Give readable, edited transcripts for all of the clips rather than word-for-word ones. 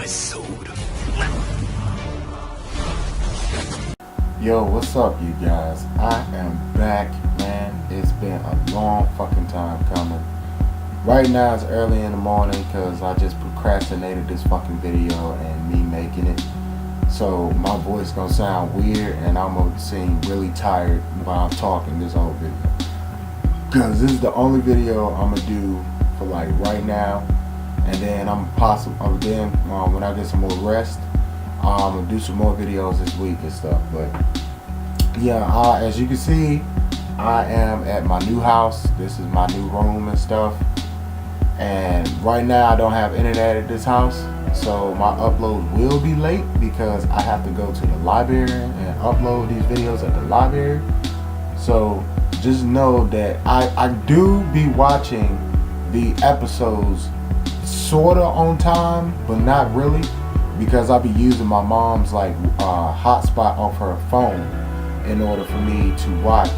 my soul. Yo, what's up, you guys? I am back, man. It's been a long fucking time coming. Right now it's early in the morning because I just procrastinated this fucking video and me making it. So my voice gonna sound weird and I'm gonna seem really tired while I'm talking this whole video. Because this is the only video I'm gonna do for like right now. And then when I get some more rest, I'm gonna do some more videos this week and stuff. But yeah, as you can see, I am at my new house. This is my new room and stuff. And right now I don't have internet at this house, so my upload will be late because I have to go to the library and upload these videos at the library. So just know that I do be watching the episodes sorta on time, but not really, because I be using my mom's like hotspot off her phone in order for me to watch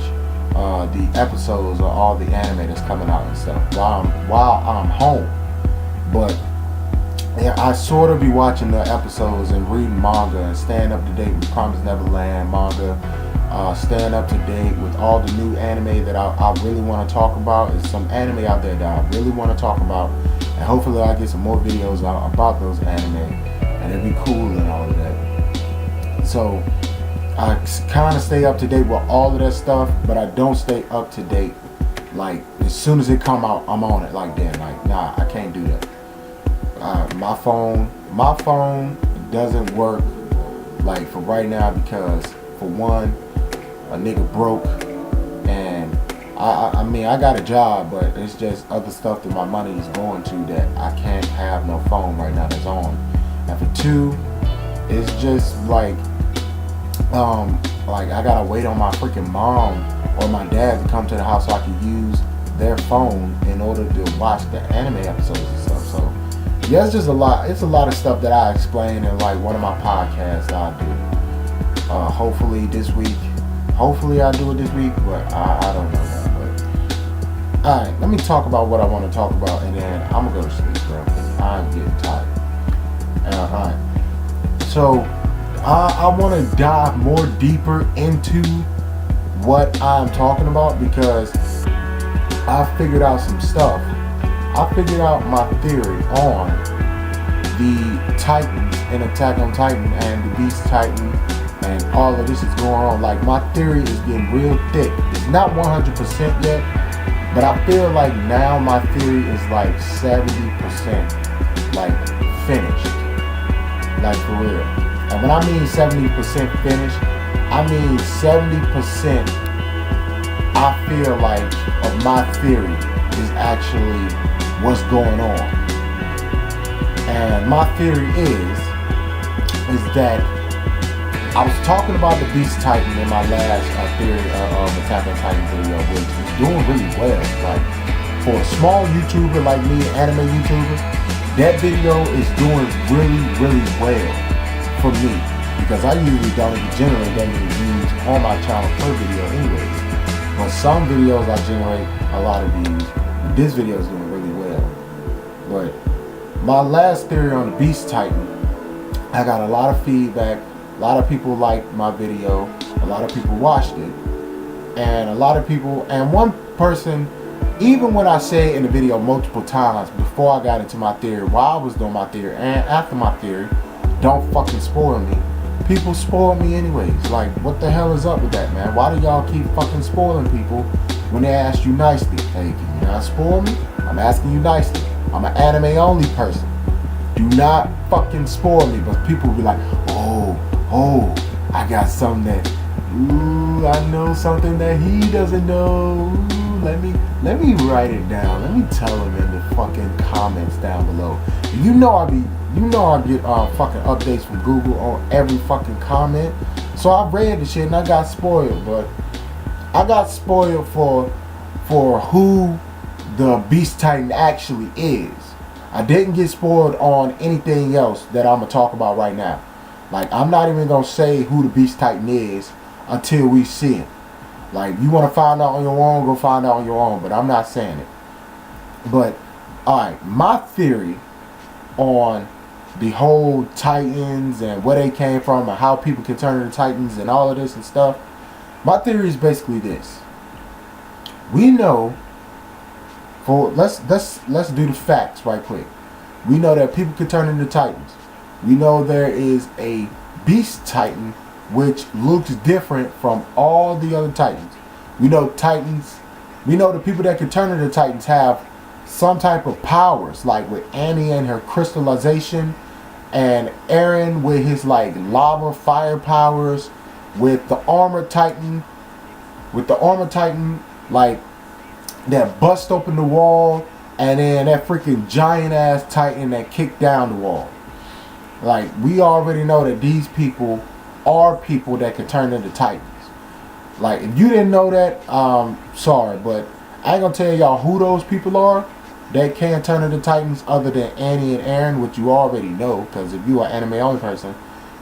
the episodes of all the anime that's coming out and stuff while I'm home. But yeah, I sort of be watching the episodes and reading manga and staying up to date with Promised Neverland manga, staying up to date with all the new anime that I really want to talk about. There's some anime out there that I really want to talk about, and hopefully I get some more videos out about those anime, and it'd be cool and all of that. So I kind of stay up to date with all of that stuff, but I don't stay up to date like as soon as it come out I'm on it like that. Like, nah, I can't do that. My phone doesn't work like for right now because for one, a nigga broke, and I mean I got a job, but it's just other stuff that my money is going to that I can't have no phone right now that's on. And for two, it's just like I gotta wait on my freaking mom or my dad to come to the house so I can use their phone in order to watch the anime episodes and stuff. So yeah, it's just a lot. It's a lot of stuff that I explain in like one of my podcasts I do. Hopefully this week. Hopefully I do it this week, but I don't know that. But alright, let me talk about what I want to talk about, and then I'm gonna go to sleep, bro, because I'm getting tired. Alright. So I want to dive more deeper into what I'm talking about because I figured out some stuff. I figured out my theory on the Titans in Attack on Titan and the Beast Titan, and all of this is going on. Like, my theory is getting real thick. It's not 100% yet, but I feel like now my theory is like 70% like finished. Like, for real. And when I mean 70% finished, I mean 70% I feel like of my theory is actually what's going on. And my theory is that I was talking about the Beast Titan in my last theory of Attack on Titan video, which is doing really well. Like, for a small YouTuber like me, anime YouTuber, that video is doing really, really well for me, because I usually don't even generate that many views on my channel per video anyways. But some videos I generate a lot of views, but this video is doing really well. But my last theory on the Beast Titan, I got a lot of feedback. A lot of people liked my video. A lot of people watched it. And a lot of people, and one person, even when I say in the video multiple times before I got into my theory, while I was doing my theory and after my theory, don't fucking spoil me. People spoil me anyways. Like, what the hell is up with that, man? Why do y'all keep fucking spoiling people when they ask you nicely? Hey, can you not spoil me? I'm asking you nicely. I'm an anime only person. Do not fucking spoil me. But people will be like, oh, I got something that, I know something that he doesn't know. Let me write it down. Let me tell him in the fucking comments down below. You know I get fucking updates from Google on every fucking comment. So I read the shit and I got spoiled, but I got spoiled for who the Beast Titan actually is. I didn't get spoiled on anything else that I'm gonna talk about right now. Like, I'm not even gonna say who the Beast Titan is until we see him. Like, you want to find out on your own, go find out on your own, but I'm not saying it. But alright, my theory on the whole Titans and where they came from and how people can turn into Titans and all of this and stuff. My theory is basically this. We know, let's do the facts right quick. We know that people can turn into Titans. We know there is a Beast Titan which looks different from all the other Titans. We know Titans, we know the people that can turn into Titans have some type of powers, like with Annie and her crystallization, and Eren with his like lava fire powers, with the armored Titan, like that bust open the wall, and then that freaking giant ass Titan that kicked down the wall. Like, we already know that these people are people that can turn into Titans. Like, if you didn't know that, sorry, but I ain't gonna tell y'all who those people are that can turn into Titans other than Annie and Eren, which you already know, because if you are an anime only person,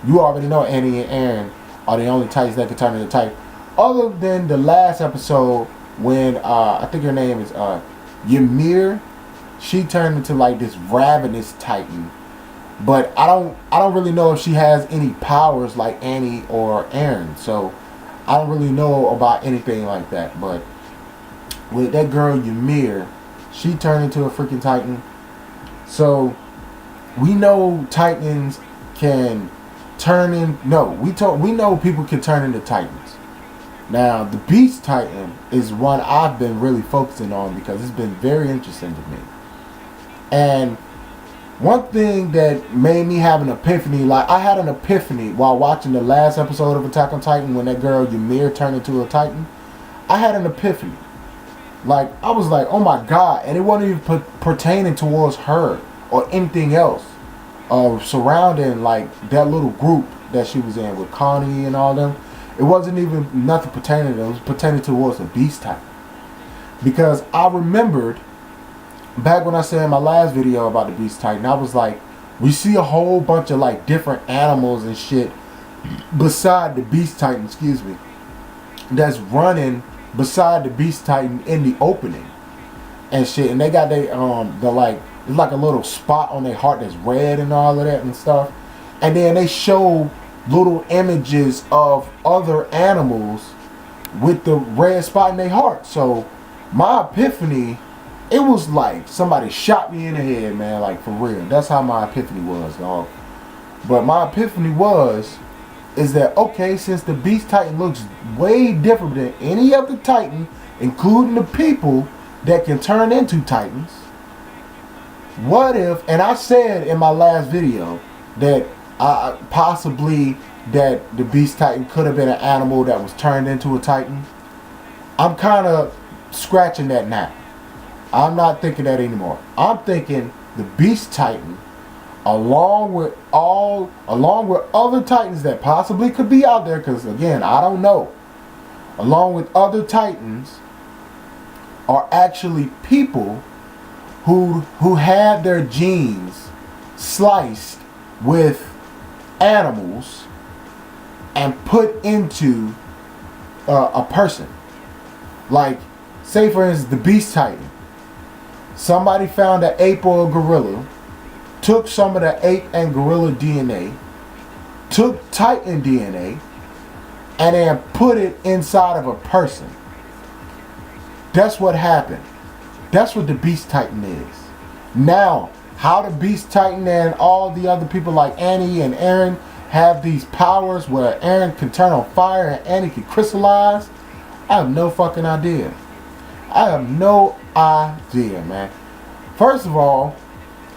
you already know Annie and Eren are the only Titans that can turn into Titans. Other than the last episode when I think her name is Ymir, she turned into like this ravenous Titan. But I don't really know if she has any powers like Annie or Eren, so I don't really know about anything like that. But with that girl Ymir, she turned into a freaking Titan. So we know Titans can turn in. No, we know people can turn into Titans. Now the Beast Titan is one I've been really focusing on because it's been very interesting to me. And one thing that made me have an epiphany, like I had an epiphany while watching the last episode of Attack on Titan when that girl Ymir turned into a Titan. I had an epiphany. Like, I was like, oh my God. And it wasn't even pertaining towards her or anything else. Surrounding like that little group that she was in with Connie and all them. It wasn't even nothing pertaining to them. It was pertaining towards the Beast Titan. Because I remembered back when I said in my last video about the Beast Titan, I was like, we see a whole bunch of like different animals and shit beside the Beast Titan, that's running beside the Beast Titan in the opening and shit. And they got the like, it's like a little spot on their heart that's red and all of that and stuff. And then they show little images of other animals with the red spot in their heart. So my epiphany, it was like somebody shot me in the head, man, like for real. That's how my epiphany was, dog. But my epiphany is that, okay, since the Beast Titan looks way different than any other Titan, including the people that can turn into Titans, what if, and I said in my last video that possibly that the Beast Titan could have been an animal that was turned into a Titan. I'm kind of scratching that now. I'm not thinking that anymore. I'm thinking the Beast Titan, along with other Titans that possibly could be out there, because again, I don't know, along with other Titans, are actually people who had their genes sliced with animals and put into a person. Like, say for instance, the Beast Titan. Somebody found an ape or a gorilla, took some of the ape and gorilla DNA, took Titan DNA, and then put it inside of a person. That's what happened. That's what the Beast Titan is. Now, how the Beast Titan and all the other people like Annie and Eren have these powers where Eren can turn on fire and Annie can crystallize, I have no fucking idea. I have no idea, man. First of all,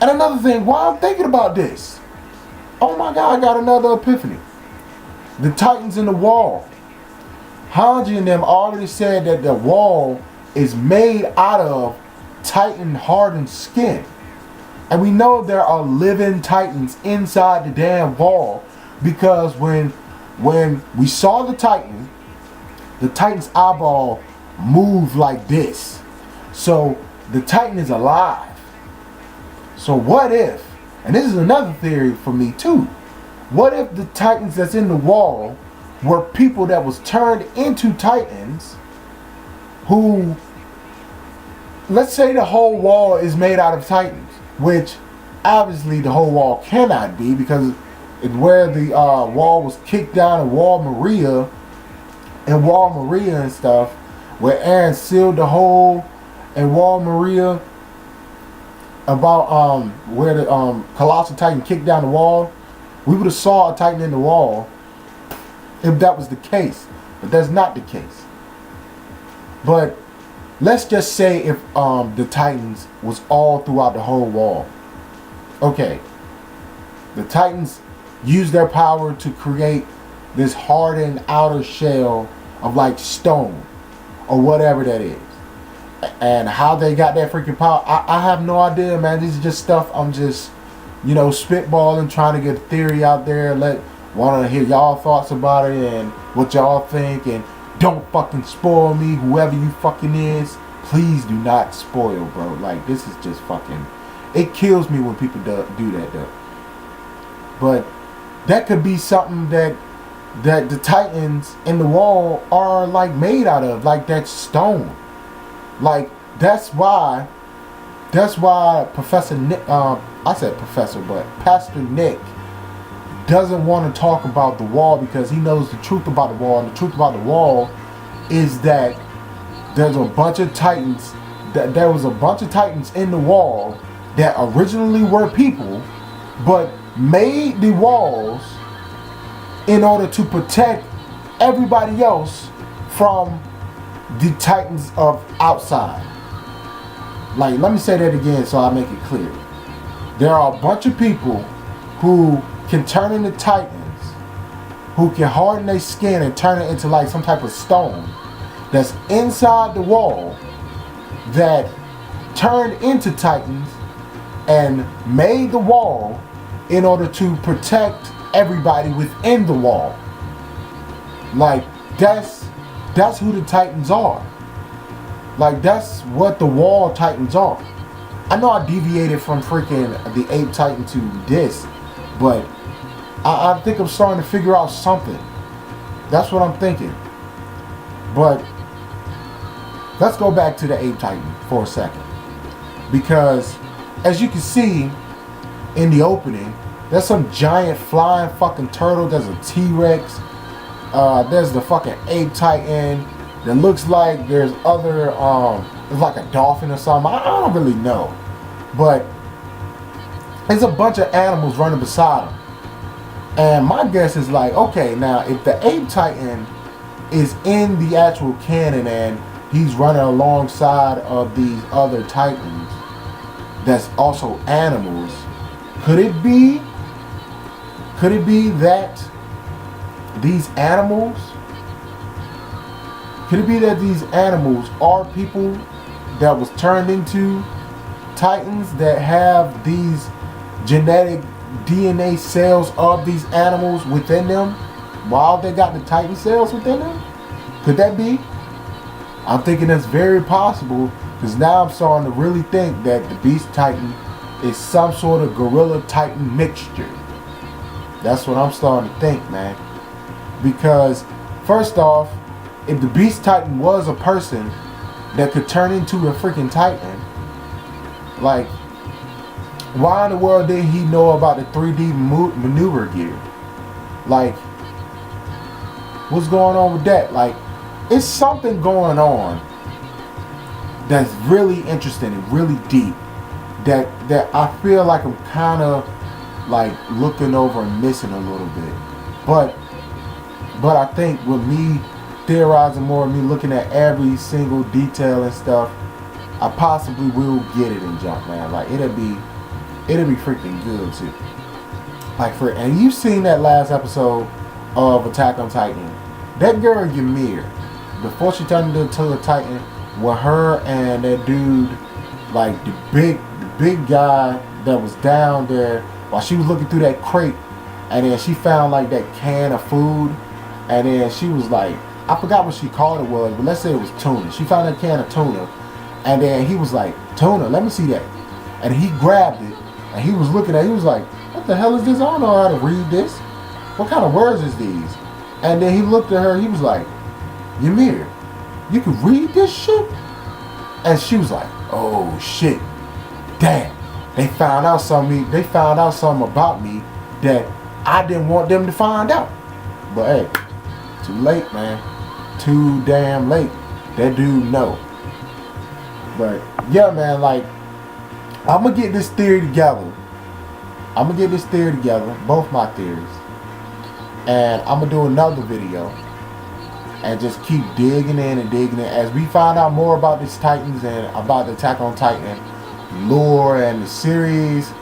and another thing, while I'm thinking about this, oh my God, I got another epiphany. The Titans in the wall. Hanji and them already said that the wall is made out of Titan hardened skin. And we know there are living Titans inside the damn wall, because when we saw the Titan's eyeball moved like this. So the Titan is alive. So what if, and this is another theory for me too, what if the Titans that's in the wall were people that was turned into Titans who, let's say the whole wall is made out of Titans, which obviously the whole wall cannot be, because it's where the wall was kicked down in Wall Maria and stuff, where Aaron sealed the hole in Wall Maria, about where the Colossal Titan kicked down the wall. We would have saw a Titan in the wall if that was the case, but that's not the case. But let's just say if the Titans was all throughout the whole wall. Okay, the Titans used their power to create this hardened outer shell of like stone or whatever that is. And how they got that freaking power, I have no idea, man. This is just stuff I'm just, spitballing, trying to get a theory out there. Want to hear y'all thoughts about it and what y'all think. And don't fucking spoil me, whoever you fucking is. Please do not spoil, bro. Like, this is just fucking, it kills me when people do that, though. But that could be something that the Titans in the wall are like made out of, like that stone. Like, that's why Professor Nick, I said Professor, but Pastor Nick doesn't want to talk about the wall, because he knows the truth about the wall. And the truth about the wall is that there's a bunch of Titans, that there was a bunch of Titans in the wall that originally were people, but made the walls in order to protect everybody else from the Titans of outside. Like, let me say that again so I make it clear. There are a bunch of people who can turn into Titans, who can harden their skin and turn it into like some type of stone that's inside the wall, that turned into Titans and made the wall in order to protect everybody within the wall. Like, that's who the Titans are. Like, that's what the wall Titans are. I know I deviated from freaking the Ape Titan to this, but I think I'm starting to figure out something. That's what I'm thinking. But let's go back to the Ape Titan for a second. Because as you can see in the opening, there's some giant flying fucking turtle. There's a T-Rex. There's the fucking Ape Titan. That looks like there's other, it's like a dolphin or something. I don't really know. But there's a bunch of animals running beside him. And my guess is like, okay, now if the Ape Titan is in the actual canon and he's running alongside of these other Titans that's also animals, could it be that these animals are people that was turned into Titans that have these genetic DNA cells of these animals within them while they got the Titan cells within them? Could that be? I'm thinking that's very possible, because now I'm starting to really think that the Beast Titan is some sort of Gorilla Titan mixture. That's what I'm starting to think, man. Because first off, if the Beast Titan was a person that could turn into a freaking Titan, like, why in the world didn't he know about the 3D maneuver gear? Like, what's going on with that? Like, it's something going on that's really interesting and really deep that I feel like I'm kind of like looking over and missing a little bit. But I think with me theorizing more, me looking at every single detail and stuff, I possibly will get it in Jump, man. Like, it'll be freaking good too. Like, and you've seen that last episode of Attack on Titan. That girl Ymir, before she turned into a Titan, with her and that dude, like the big guy that was down there while she was looking through that crate, and then she found like that can of food, and then she was like, I forgot what she called it was, but let's say it was tuna. She found that can of tuna, and then he was like, tuna, let me see that. And he grabbed it, and he was looking at it, he was like, what the hell is this? I don't know how to read this. What kind of words is these? And then he looked at her, he was like, Ymir, you can read this shit? And she was like, oh shit, damn. They found out something. They found out something about me that I didn't want them to find out. But hey, too late, man. Too damn late. That dude know. But yeah, man, like, I'm gonna get this theory together. Both my theories. And I'm gonna do another video and just keep digging in as we find out more about these Titans and about the Attack on Titan lore and the series.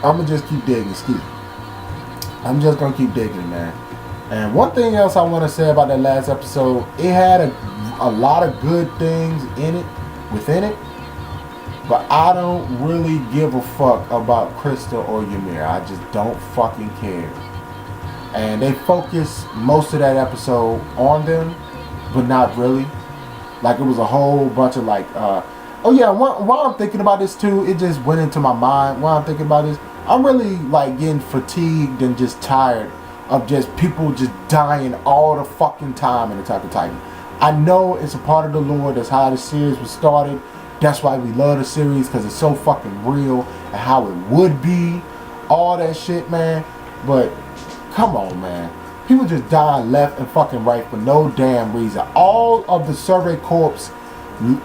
I'm gonna just keep digging. I'm just gonna keep digging, man. And one thing else I want to say about that last episode, it had a lot of good things within it, but I don't really give a fuck about Krista or Ymir. I just don't fucking care. And they focus most of that episode on them, but not really. Like, it was a whole bunch of like, oh yeah, while I'm thinking about this too, it just went into my mind while I'm thinking about this. I'm really like getting fatigued and just tired of just people just dying all the fucking time in Attack on Titan. I know it's a part of the lore. That's how the series was started. That's why we love the series, because it's so fucking real and how it would be. All that shit, man. But come on, man. People just dying left and fucking right for no damn reason. All of the Survey Corps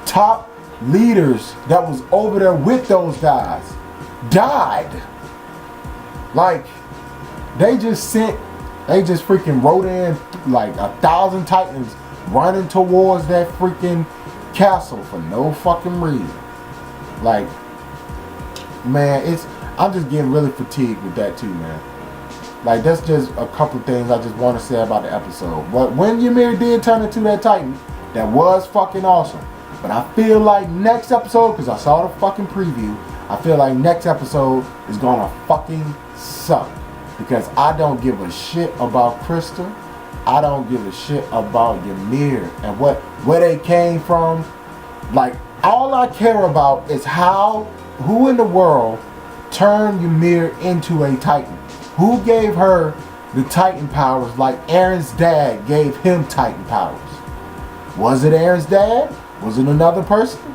top leaders that was over there with those guys died. Like, they just freaking wrote in like 1,000 Titans running towards that freaking castle for no fucking reason. Like, man, I'm just getting really fatigued with that too, man. Like, that's just a couple things I just want to say about the episode. But when Ymir did turn into that Titan, that was fucking awesome. But I feel like next episode, because I saw the fucking preview, I feel like next episode is gonna fucking suck. Because I don't give a shit about Krista. I don't give a shit about Ymir and where they came from. Like, all I care about is who in the world turned Ymir into a Titan? Who gave her the Titan powers like Aaron's dad gave him Titan powers? Was it Aaron's dad? Was it another person?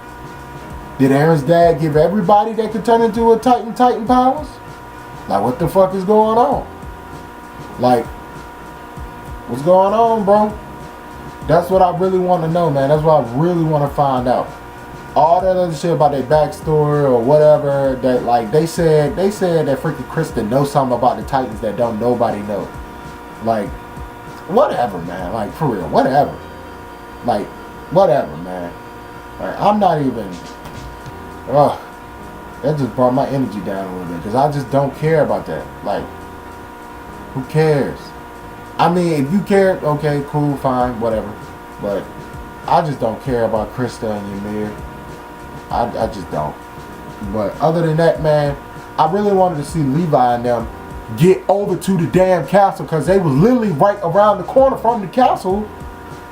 Did Aaron's dad give everybody that could turn into a Titan powers? Like, what the fuck is going on? Like, what's going on, bro? That's what I really want to know, man. That's what I really want to find out. All that other shit about their backstory or whatever, that like they said that freaking Krista knows something about the Titans that don't nobody know. Like, whatever, man. Like, for real, whatever. Like, whatever, man. Like, I'm not even. That just brought my energy down a little bit, because I just don't care about that. Like, who cares? I mean, if you care, okay, cool, fine, whatever. But I just don't care about Krista and Ymir. I just don't. But other than that, man, I really wanted to see Levi and them get over to the damn castle, because they was literally right around the corner from the castle.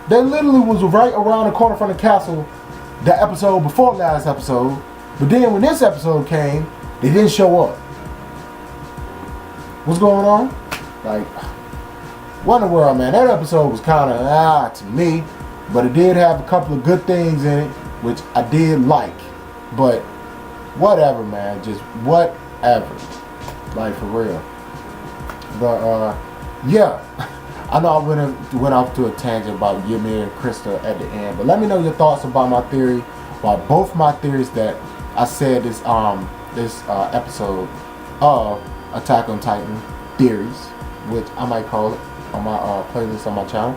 They literally was right around the corner from the castle the episode before last episode. But then when this episode came, they didn't show up. What's going on? Like, what in the world, man? That episode was kind of to me, but it did have a couple of good things in it, which I did like. But whatever, man, just whatever. Like, for real. But yeah, I know I went off to a tangent about Ymir and Krista at the end, but let me know your thoughts about my theory, about both my theories that I said this episode of Attack on Titan theories, which I might call it on my playlist on my channel.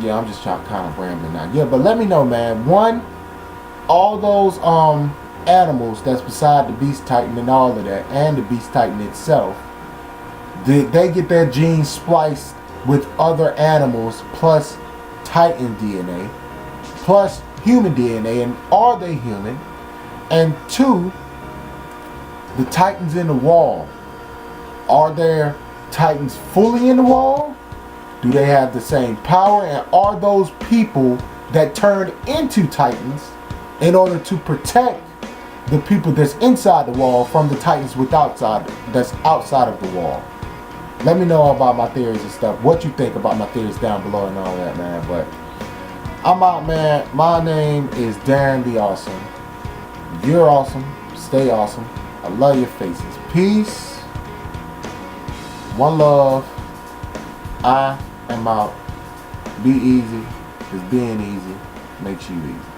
Yeah, I'm just kind of rambling now. Yeah, but let me know, man. One, all those animals that's beside the Beast Titan and all of that, and the Beast Titan itself, did they get their genes spliced with other animals plus Titan DNA plus human DNA, and are they human? And two, the Titans in the wall, are there Titans fully in the wall? Do they have the same power? And are those people that turned into Titans in order to protect the people that's inside the wall from the Titans that's outside of the wall? Let me know about my theories and stuff. What you think about my theories down below and all that, man. But I'm out, man. My name is Darren the Awesome. You're awesome. Stay awesome. I love your faces. Peace. One love. I am out. Be easy, because being easy makes you easy.